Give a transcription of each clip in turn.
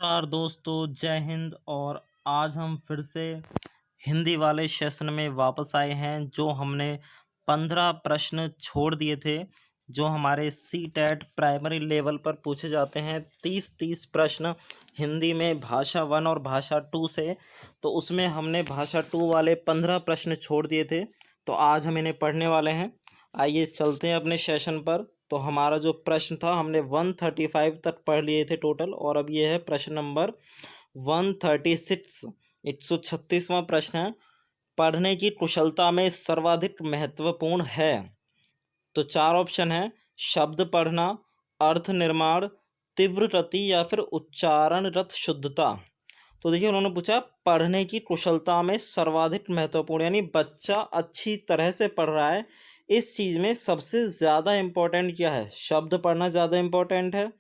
नमस्कार दोस्तों, जय हिंद। और आज हम फिर से हिंदी वाले सेशन में वापस आए हैं। जो हमने 15 प्रश्न छोड़ दिए थे, जो हमारे सी टेट प्राइमरी लेवल पर पूछे जाते हैं, 30-30 प्रश्न हिंदी में भाषा 1 और भाषा 2 से। तो उसमें हमने भाषा 2 वाले 15 प्रश्न छोड़ दिए थे, तो आज हम इन्हें पढ़ने वाले हैं। आइए चलते हैं अपने सेशन पर। तो हमारा जो प्रश्न था, हमने 135 तक पढ़ लिए थे टोटल, और अब ये है प्रश्न नंबर 136। 136वां प्रश्न है, पढ़ने की कुशलता में सर्वाधिक महत्वपूर्ण है। तो 4 ऑप्शन है: शब्द पढ़ना, अर्थ निर्माण, तीव्र रति या फिर उच्चारण रत शुद्धता। तो देखिए, उन्होंने पूछा पढ़ने की कुशलता में सर्वाधिक महत्वपूर्ण, यानी बच्चा अच्छी तरह से पढ़ रहा है, इस चीज़ में सबसे ज़्यादा इम्पोर्टेंट क्या है? शब्द पढ़ना ज़्यादा इम्पोर्टेंट है,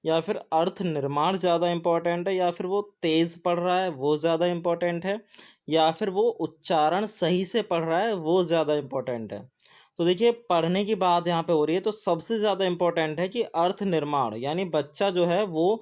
या फिर अर्थ निर्माण ज़्यादा इम्पोर्टेंट है, या फिर वो तेज़ पढ़ रहा है वो ज़्यादा इम्पोर्टेंट है, या फिर वो उच्चारण सही से पढ़ रहा है वो ज़्यादा इम्पोर्टेंट है। तो देखिए, पढ़ने की बात यहाँ पे हो रही है, तो सबसे ज़्यादा इम्पोर्टेंट है कि अर्थ निर्माण, यानी बच्चा जो है वो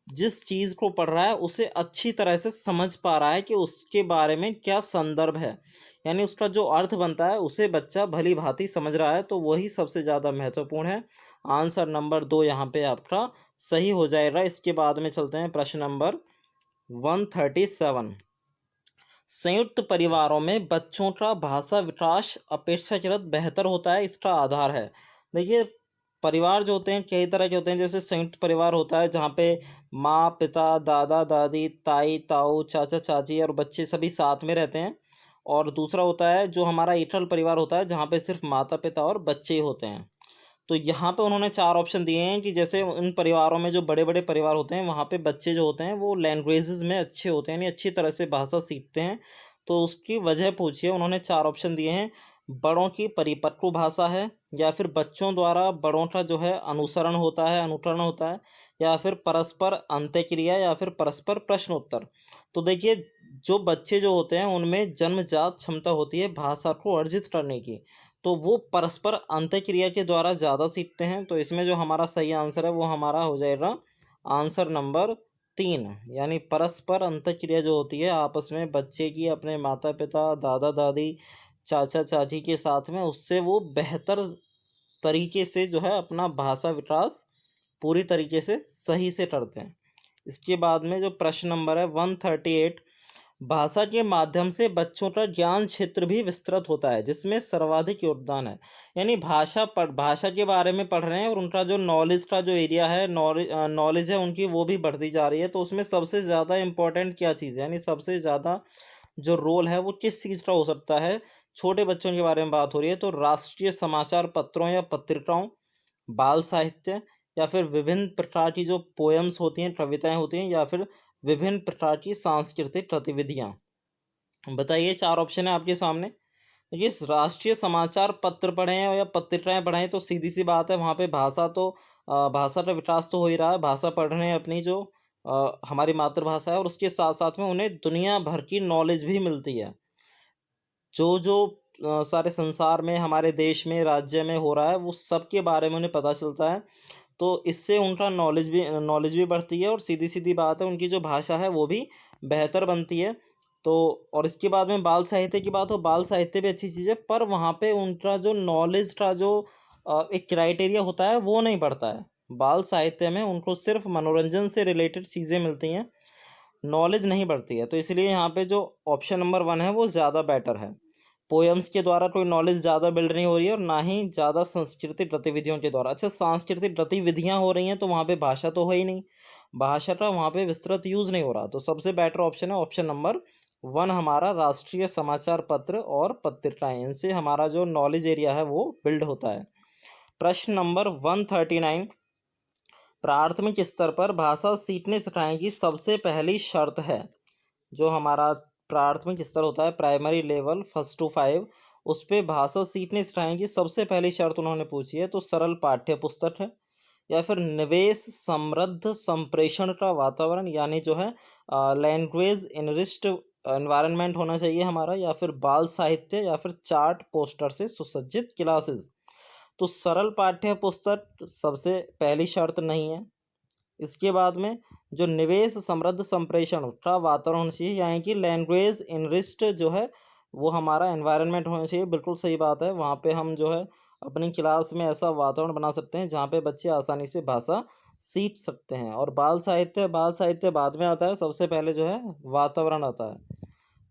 जिस चीज़ को पढ़ रहा है उसे अच्छी तरह से समझ पा रहा है कि उसके बारे में क्या संदर्भ है, यानी उसका जो अर्थ बनता है उसे बच्चा भली भांति समझ रहा है, तो वही सबसे ज़्यादा महत्वपूर्ण है। आंसर नंबर 2 यहाँ पे आपका सही हो जाएगा। इसके बाद में चलते हैं प्रश्न नंबर 137। संयुक्त परिवारों में बच्चों का भाषा विकास अपेक्षाकृत बेहतर होता है, इसका आधार है। देखिए, परिवार जो होते हैं कई तरह के होते हैं। जैसे संयुक्त परिवार होता है जहाँ पे माँ पिता दादा दादी ताई ताऊ चाचा चाची और बच्चे सभी साथ में रहते हैं। और दूसरा होता है जो हमारा एकल परिवार होता है, जहाँ पे सिर्फ माता पिता और बच्चे ही होते हैं। तो यहाँ पे उन्होंने 4 ऑप्शन दिए हैं कि जैसे उन परिवारों में जो बड़े बड़े परिवार होते हैं, वहाँ पे बच्चे जो होते हैं वो लैंग्वेजेस में अच्छे होते हैं, यानी अच्छी तरह से भाषा सीखते हैं। तो उसकी वजह पूछिए। उन्होंने 4 ऑप्शन दिए हैं: बड़ों की परिपक्व भाषा है, या फिर बच्चों द्वारा बड़ों का जो है अनुसरण होता है, अनुकरण होता है, या फिर परस्पर अंत्यक्रिया, या फिर परस्पर प्रश्नोत्तर। तो देखिए, जो बच्चे जो होते हैं उनमें जन्मजात क्षमता होती है भाषा को अर्जित करने की, तो वो परस्पर अंतःक्रिया के द्वारा ज़्यादा सीखते हैं। तो इसमें जो हमारा सही आंसर है वो हमारा हो जाएगा आंसर नंबर 3, यानी परस्पर अंतःक्रिया जो होती है आपस में बच्चे की अपने माता पिता दादा दादी चाचा चाची के साथ में, उससे वो बेहतर तरीके से जो है अपना भाषा विकास पूरी तरीके से सही से करते हैं। इसके बाद में जो प्रश्न नंबर है 138, भाषा के माध्यम से बच्चों का ज्ञान क्षेत्र भी विस्तृत होता है, जिसमें सर्वाधिक योगदान है। यानी भाषा के बारे में पढ़ रहे हैं और उनका जो नॉलेज का जो एरिया है, नॉलेज है उनकी, वो भी बढ़ती जा रही है। तो उसमें सबसे ज़्यादा इम्पोर्टेंट क्या चीज़ है, यानी सबसे ज़्यादा जो रोल है वो किस चीज़ का हो सकता है? छोटे बच्चों के बारे में बात हो रही है, तो राष्ट्रीय समाचार पत्रों या पत्रिकाओं, बाल साहित्य, या फिर विभिन्न प्रकार की जो पोएम्स होती हैं, कविताएं होती हैं, या फिर विभिन्न प्रकार की सांस्कृतिक गतिविधियाँ। बताइए, 4 ऑप्शन है आपके सामने। देखिए, राष्ट्रीय समाचार पत्र पढ़ें या पत्रिकाएं पढ़ें, तो सीधी सी बात है, वहाँ पे भाषा तो भाषा का विकास तो हो ही रहा है। भाषा पढ़ रहे हैं अपनी जो हमारी मातृभाषा है, और उसके साथ साथ में उन्हें दुनिया भर की नॉलेज भी मिलती है। जो जो सारे संसार में हमारे देश में राज्य में हो रहा है वो सब के बारे में उन्हें पता चलता है। तो इससे उनका नॉलेज भी बढ़ती है, और सीधी सीधी बात है उनकी जो भाषा है वो भी बेहतर बनती है। तो और इसके बाद में बाल साहित्य की बात हो, बाल साहित्य भी अच्छी चीज़ है, पर वहाँ पे उनका जो नॉलेज का जो एक क्राइटेरिया होता है वो नहीं बढ़ता है। बाल साहित्य में उनको सिर्फ मनोरंजन से रिलेटेड चीज़ें मिलती हैं, नॉलेज नहीं बढ़ती है। तो इसलिए यहाँ पे जो ऑप्शन नंबर 1 है वो ज़्यादा बेटर है। पोएम्स के द्वारा कोई नॉलेज ज़्यादा बिल्ड नहीं हो रही है, और ना ही ज़्यादा सांस्कृतिक गतिविधियों के द्वारा। अच्छा, सांस्कृतिक गतिविधियाँ हो रही हैं तो वहाँ पे भाषा तो है ही नहीं, भाषा का वहाँ पे विस्तृत यूज़ नहीं हो रहा। तो सबसे बेटर ऑप्शन है ऑप्शन नंबर 1 हमारा, राष्ट्रीय समाचार पत्र और पत्रिकाएं। इनसे हमारा जो नॉलेज एरिया है वो बिल्ड होता है। प्रश्न नंबर 139, प्राथमिक स्तर पर भाषा सीखने सिखाने की सबसे पहली शर्त है। जो हमारा प्राथमिक स्तर होता है, प्राइमरी लेवल 1 to 5, उस पे भाषा सीखने सिखाने की सबसे पहली शर्त उन्होंने पूछी है। तो सरल पाठ्य पुस्तक है, या फिर निवेश समृद्ध संप्रेषण का वातावरण, यानी जो है लैंग्वेज इनरिच्ड एनवायरनमेंट होना चाहिए हमारा, या फिर बाल साहित्य, या फिर चार्ट पोस्टर से सुसज्जित क्लासेस। तो सरल पाठ्य पुस्तक सबसे पहली शर्त नहीं है। इसके बाद में जो निवेश समृद्ध संप्रेषण का वातावरण होना चाहिए, यानी कि लैंग्वेज इनरिच्ड जो है वो हमारा एनवायरनमेंट होना चाहिए। बिल्कुल सही बात है। वहाँ पे हम जो है अपनी क्लास में ऐसा वातावरण बना सकते हैं जहाँ पे बच्चे आसानी से भाषा सीख सकते हैं। और बाल साहित्य बाद में आता है, सबसे पहले जो है वातावरण आता है।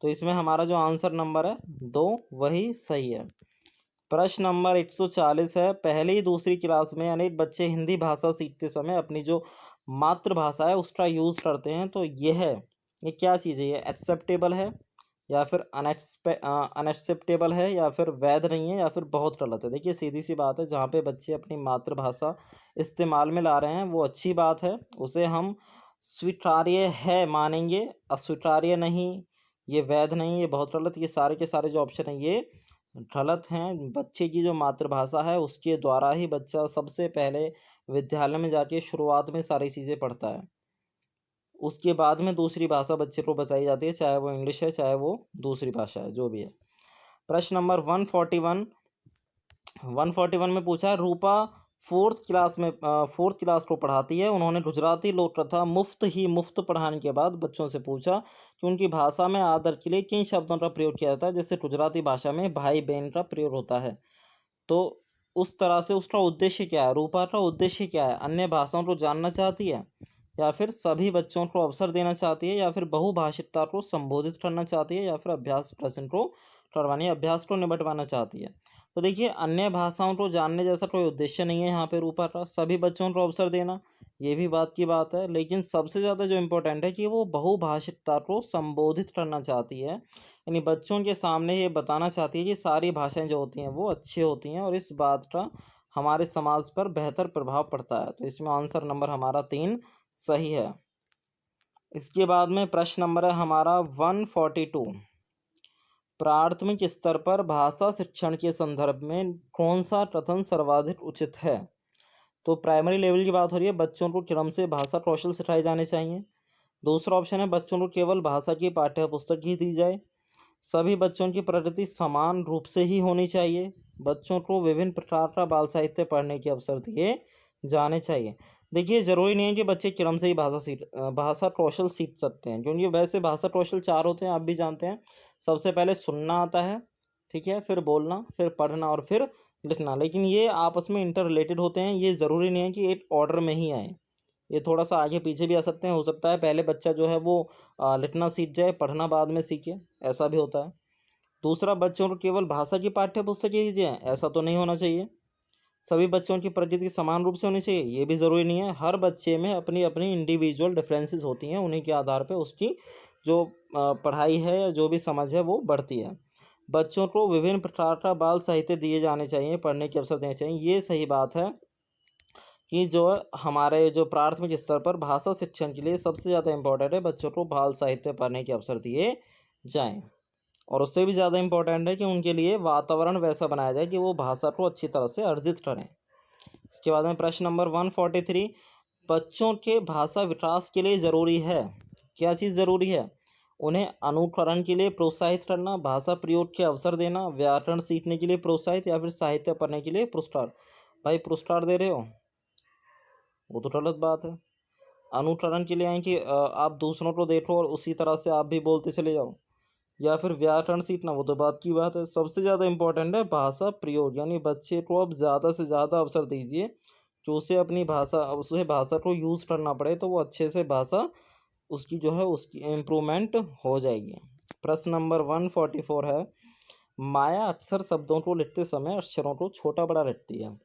तो इसमें हमारा जो आंसर नंबर है 2 वही सही है। प्रश्न नंबर 140 है, पहली दूसरी क्लास में अनेक बच्चे हिंदी भाषा सीखते समय अपनी जो मातृभाषा है उसका यूज़ करते हैं। तो ये क्या चीज़ है? ये एक्सेप्टेबल है या फिर अनएक्सेप्टेबल है या फिर वैध नहीं है या फिर बहुत गलत है। देखिए सीधी सी बात है, जहाँ पे बच्चे अपनी मातृभाषा इस्तेमाल में ला रहे हैं वो अच्छी बात है, उसे हम स्वीकार्य है मानेंगे। अस्वीकार्य नहीं, ये वैध नहीं, ये बहुत गलत, ये सारे के सारे जो ऑप्शन हैं ये गलत हैं। बच्चे की जो मातृभाषा है उसके द्वारा ही बच्चा सबसे पहले विद्यालय में जाके शुरुआत में सारी चीज़ें पढ़ता है। उसके बाद में दूसरी भाषा बच्चे को बताई जाती है, चाहे वो इंग्लिश है चाहे वो दूसरी भाषा है, जो भी है। प्रश्न नंबर 141 में पूछा है, रूपा फोर्थ क्लास को पढ़ाती है। उन्होंने गुजराती लोक कथा मुफ्त पढ़ाने के बाद बच्चों से पूछा कि उनकी भाषा में आदर के लिए किन शब्दों का प्रयोग किया जाता है। जैसे गुजराती भाषा में भाई बहन का प्रयोग होता है। तो उस तरह से उसका उद्देश्य क्या है? रूपा का उद्देश्य क्या है? अन्य भाषाओं को जानना चाहती है या फिर सभी बच्चों को अवसर देना चाहती है या फिर बहुभाषिकता को संबोधित करना चाहती है या फिर अभ्यास प्रश्न को करवाने अभ्यास को निपटवाना चाहती है। तो देखिए अन्य भाषाओं को जानने जैसा कोई उद्देश्य नहीं है यहाँ पे रूपा का। सभी बच्चों को अवसर देना ये भी बात की बात है, लेकिन सबसे ज़्यादा जो इम्पोर्टेंट है कि वो बहुभाषिकता को संबोधित करना चाहती है, यानी बच्चों के सामने ये बताना चाहती है कि सारी भाषाएं जो होती हैं वो अच्छी होती हैं और इस बात का हमारे समाज पर बेहतर प्रभाव पड़ता है। तो इसमें आंसर नंबर हमारा 3 सही है। इसके बाद में प्रश्न नंबर है हमारा 142, प्राथमिक स्तर पर भाषा शिक्षण के संदर्भ में कौन सा कथन सर्वाधिक उचित है? तो प्राइमरी लेवल की बात हो रही है, बच्चों को क्रम से भाषा कौशल सिखाए जाने चाहिए। दूसरा ऑप्शन है बच्चों को केवल भाषा की पाठ्य पुस्तक ही दी जाए। सभी बच्चों की प्रगति समान रूप से ही होनी चाहिए। बच्चों को विभिन्न प्रकार का बाल साहित्य पढ़ने के अवसर दिए जाने चाहिए। देखिए ज़रूरी नहीं है कि बच्चे क्रम से ही भाषा कौशल सीख सकते हैं, क्योंकि वैसे भाषा कौशल 4 होते हैं, आप भी जानते हैं। सबसे पहले सुनना आता है, ठीक है, फिर बोलना, फिर पढ़ना और फिर लिखना। लेकिन ये आपस में इंटर रिलेटेड होते हैं, ये ज़रूरी नहीं है कि एक ऑर्डर में ही आए। ये थोड़ा सा आगे पीछे भी आ सकते हैं। हो सकता है पहले बच्चा जो है वो लिखना सीख जाए, पढ़ना बाद में सीखे, ऐसा भी होता है। दूसरा, बच्चों को केवल भाषा की पाठ्य पुस्तकें दी जाएँ, ऐसा तो नहीं होना चाहिए। सभी बच्चों की प्रकृति समान रूप से होनी चाहिए, ये भी ज़रूरी नहीं है। हर बच्चे में अपनी अपनी इंडिविजुअल डिफरेंसेस होती हैं, उन्हीं के आधार पे उसकी जो पढ़ाई है या जो भी समझ है वो बढ़ती है। बच्चों को विभिन्न प्रकार का बाल साहित्य दिए जाने चाहिए, पढ़ने के अवसर देने चाहिए, ये सही बात है कि जो हमारे जो प्राथमिक स्तर पर भाषा शिक्षण के लिए सबसे ज़्यादा इम्पोर्टेंट है बच्चों को बाल साहित्य पढ़ने के अवसर दिए जाएँ। और उससे भी ज़्यादा इम्पोर्टेंट है कि उनके लिए वातावरण वैसा बनाया जाए कि वो भाषा को अच्छी तरह से अर्जित करें। इसके बाद में प्रश्न नंबर 143, बच्चों के भाषा विकास के लिए ज़रूरी है, क्या चीज़ ज़रूरी है? उन्हें अनुकरण के लिए प्रोत्साहित करना, भाषा प्रयोग के अवसर देना, व्याकरण सीखने के लिए प्रोत्साहित या फिर साहित्य पढ़ने के लिए पुरस्कार। भाई पुरस्कार दे रहे हो वो तो गलत बात है। अनुकरण के लिए है कि आप दूसरों को देखो और उसी तरह से आप भी बोलते चले जाओ, या फिर व्याकरण सीखना, वो तो बात की बात है। सबसे ज़्यादा इम्पोर्टेंट है भाषा प्रयोग, यानी बच्चे को अब ज़्यादा से ज़्यादा अवसर दीजिए कि उसे भाषा को यूज़ करना पड़े, तो वो अच्छे से भाषा उसकी जो है उसकी इम्प्रूवमेंट हो जाएगी। प्रश्न नंबर 144 है, माया अक्सर शब्दों को लिखते समय अक्षरों को छोटा बड़ा लिखती है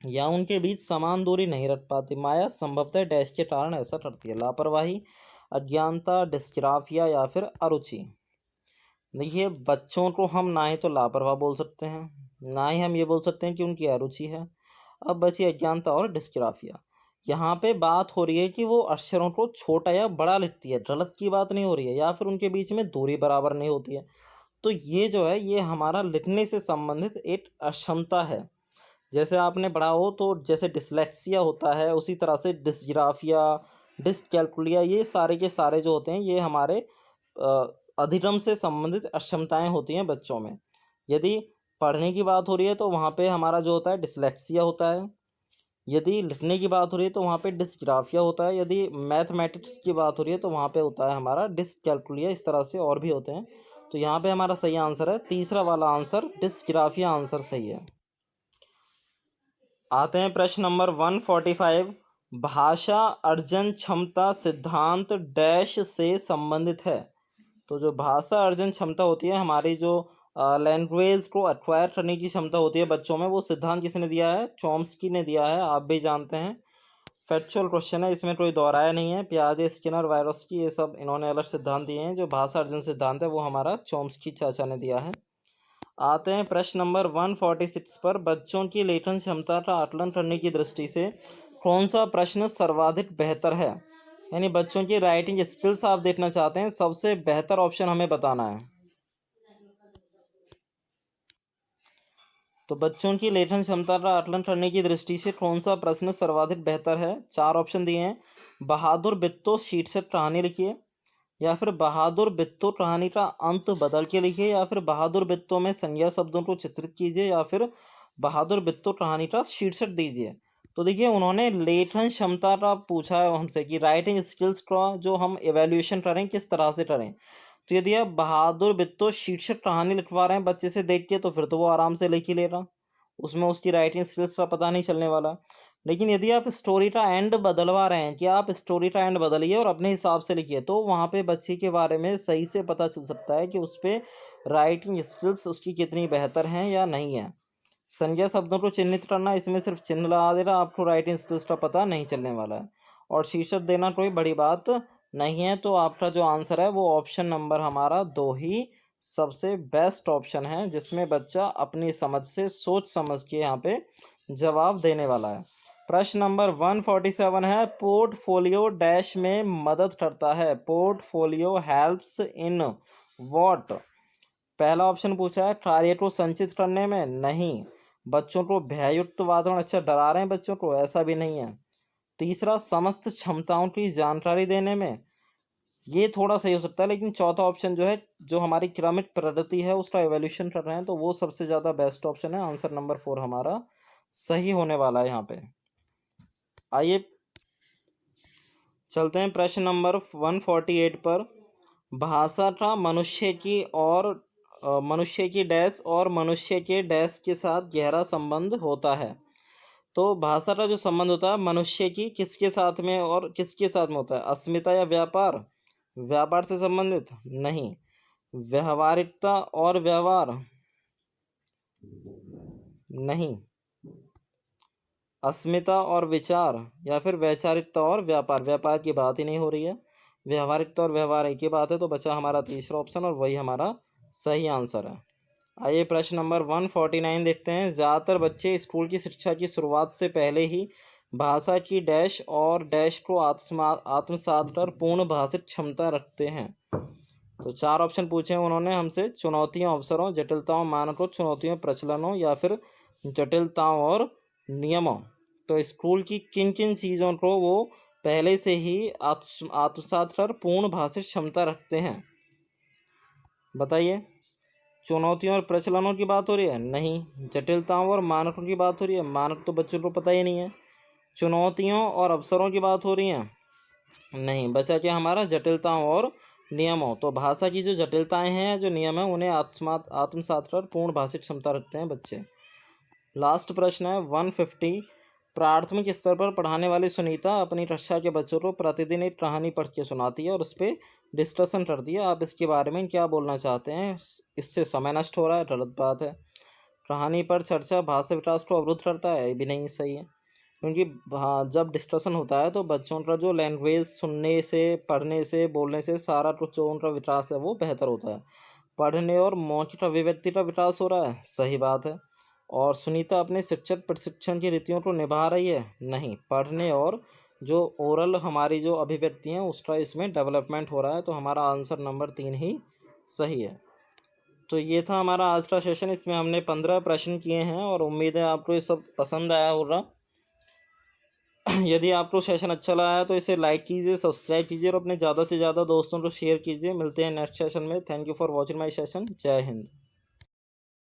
या उनके बीच समान दूरी नहीं रख पाती। माया संभवतः डैश के कारण ऐसा करती है। लापरवाही, अज्ञानता, डिस्ग्राफिया या फिर अरुचि। देखिए बच्चों को हम ना ही तो लापरवाह बोल सकते हैं, ना ही हम ये बोल सकते हैं कि उनकी अरुचि है। अब बची अज्ञानता और डिस्ग्राफिया। यहाँ पे बात हो रही है कि वो अक्षरों को छोटा या बड़ा लिखती है, गलत की बात नहीं हो रही है, या फिर उनके बीच में दूरी बराबर नहीं होती है। तो ये जो है ये हमारा लिखने से संबंधित एक अक्षमता है। जैसे आपने पढ़ा हो तो जैसे डिसलेक्सिया होता है, उसी तरह से डिस्ग्राफिया, डिसकैल्कुलिया, ये सारे के सारे जो होते हैं ये हमारे अधिगम से संबंधित अक्षमताएं होती हैं बच्चों में। यदि पढ़ने की बात हो रही है तो वहाँ पे हमारा जो होता है डिसलेक्सिया होता है, यदि लिखने की बात हो रही है तो वहाँ पे डिस्ग्राफिया होता है, यदि मैथमेटिक्स की बात हो रही है तो वहाँ पे होता है हमारा डिसकैलकुलिया। इस तरह से और भी होते हैं। तो यहाँ पे हमारा सही आंसर है तीसरा वाला आंसर, डिस्ग्राफिया आंसर सही है। आते हैं प्रश्न नंबर 145। भाषा अर्जन क्षमता सिद्धांत डैश से संबंधित है। तो जो भाषा अर्जन क्षमता होती है, हमारी जो लैंग्वेज को एक्वायर करने की क्षमता होती है बच्चों में, वो सिद्धांत किसने दिया है? चॉम्स्की ने दिया है, आप भी जानते हैं। फैक्चुअल क्वेश्चन है, इसमें कोई दोहराया नहीं है। पियाजे, स्किनर, वायरोस्की, ये सब इन्होंने अलग सिद्धांत दिए हैं। जो भाषा अर्जन सिद्धांत है वो हमारा चॉम्स्की चाचा ने दिया है। आते हैं प्रश्न नंबर 146 पर। बच्चों की लेखन क्षमता का आकलन करने की दृष्टि से कौन सा प्रश्न सर्वाधिक बेहतर है? यानी बच्चों की राइटिंग स्किल्स आप देखना चाहते हैं, सबसे बेहतर ऑप्शन हमें बताना है। तो बच्चों की लेखन क्षमता का आकलन करने की दृष्टि से कौन सा प्रश्न सर्वाधिक बेहतर है? 4 ऑप्शन दिए हैं। बहादुर बित्तो शीर्षक कहानी लिखिए, या फिर बहादुर बित्तो कहानी का अंत बदल के लिखिए, या फिर बहादुर बित्तो में संज्ञा शब्दों को चित्रित कीजिए, या फिर बहादुर बित्तो कहानी का शीर्षक दीजिए। तो देखिए, उन्होंने लेखन क्षमता का पूछा है हमसे कि राइटिंग स्किल्स का जो हम एवेल्यूएशन करें किस तरह से करें। तो यदि आप बहादुर बित्तो शीर्षक कहानी लिखवा रहे हैं बच्चे से देख के, तो फिर तो वो आराम से लिख ही लेगा, उसमें उसकी राइटिंग स्किल्स का पता नहीं चलने वाला। लेकिन यदि आप स्टोरी का एंड बदलवा रहे हैं कि आप स्टोरी का एंड बदलिए और अपने हिसाब से लिखिए, तो वहाँ पे बच्चे के बारे में सही से पता चल सकता है कि उस पर राइटिंग स्किल्स उसकी कितनी बेहतर हैं या नहीं है। संज्ञा शब्दों को चिन्हित करना, इसमें सिर्फ चिन्ह लगा देना, आपको राइटिंग स्किल्स का पता नहीं चलने वाला है। और शीर्षक देना कोई बड़ी बात नहीं है। तो आपका जो आंसर है वो ऑप्शन नंबर हमारा 2 ही सबसे बेस्ट ऑप्शन है, जिसमें बच्चा अपनी समझ से सोच समझ के यहाँ पे जवाब देने वाला है। प्रश्न नंबर 147 है, पोर्टफोलियो डैश में मदद करता है। Portfolio helps in what? पहला ऑप्शन पूछा है कार्य को संचित करने में, नहीं। बच्चों को भययुक्त वातावरण, अच्छा डरा रहे हैं बच्चों को, ऐसा भी नहीं है। तीसरा, समस्त क्षमताओं की जानकारी देने में, ये थोड़ा सही हो सकता है। लेकिन चौथा ऑप्शन जो है, जो हमारी क्रमिक प्रगति है उसका एवोल्यूशन कर रहे हैं, तो वो सबसे ज़्यादा बेस्ट ऑप्शन है। आंसर नंबर 4 हमारा सही होने वाला है यहाँ पे। आइए चलते हैं प्रश्न नंबर 148 पर। भाषा का मनुष्य की डैश और मनुष्य के डैश के साथ गहरा संबंध होता है। तो भाषा का जो संबंध होता है मनुष्य की किसके साथ में और किसके साथ में होता है? अस्मिता या व्यापार? व्यापार से संबंधित नहीं। व्यवहारिकता और व्यवहार नहीं। अस्मिता और विचार, या फिर वैचारिकता और व्यापार? व्यापार की बात ही नहीं हो रही है, व्यवहारिकता और व्यवहार एक ही बात है। तो बचा हमारा तीसरा ऑप्शन और वही हमारा सही आंसर है। आइए प्रश्न नंबर 149 देखते हैं। ज़्यादातर बच्चे स्कूल की शिक्षा की शुरुआत से पहले ही भाषा की डैश और डैश को आत्मसात कर पूर्ण भाषिक क्षमता रखते हैं। तो 4 ऑप्शन पूछे उन्होंने हमसे, चुनौतियों अवसरों, जटिलताओं मानकों, चुनौतियों प्रचलनों, या फिर जटिलताओं और नियमों। तो स्कूल की किन किन चीज़ों को वो पहले से ही आत्मसात कर पूर्ण भाषिक क्षमता रखते हैं? बताइए। चुनौतियों और प्रचलनों की बात हो रही है? नहीं। जटिलताओं और मानकों की बात हो रही है? मानक तो बच्चों को पता ही नहीं है। चुनौतियों और अवसरों की बात हो रही है? नहीं। बचा क्या हमारा? जटिलताओं और नियमों। तो भाषा की जो जटिलताएं हैं, जो नियम है, उन्हें आत्मसात कर पूर्ण भाषिक क्षमता रखते हैं बच्चे। लास्ट प्रश्न है 150। प्राथमिक स्तर पर पढ़ाने वाली सुनीता अपनी कक्षा के बच्चों को प्रतिदिन एक कहानी पढ़ के सुनाती है और उस पर डिस्कशन करती है। आप इसके बारे में क्या बोलना चाहते हैं? इससे समय नष्ट हो रहा है, गलत बात है। कहानी पर चर्चा भाषा विकास को अवरुद्ध करता है, ये भी नहीं सही है। क्योंकि जब डिस्कशन होता है तो बच्चों का जो लैंग्वेज सुनने से, पढ़ने से, बोलने से सारा कुछ जो उनका विकास है वो बेहतर होता है। पढ़ने और मौखिक अभिव्यक्ति का विकास हो रहा है, सही बात है। और सुनीता अपने शिक्षक प्रशिक्षण की रीतियों को निभा रही है, नहीं। पढ़ने और जो ओरल हमारी जो अभिव्यक्ति हैं उसका इसमें डेवलपमेंट हो रहा है। तो हमारा आंसर नंबर 3 ही सही है। तो ये था हमारा आज का सेशन। इसमें हमने 15 प्रश्न किए हैं और उम्मीद है आपको ये सब पसंद आया होगा। यदि आपको सेशन अच्छा लगा है तो इसे लाइक कीजिए, सब्सक्राइब कीजिए और अपने ज़्यादा से ज़्यादा दोस्तों को शेयर कीजिए। मिलते हैं नेक्स्ट सेशन में। Thank you for watching my session. जय हिंद।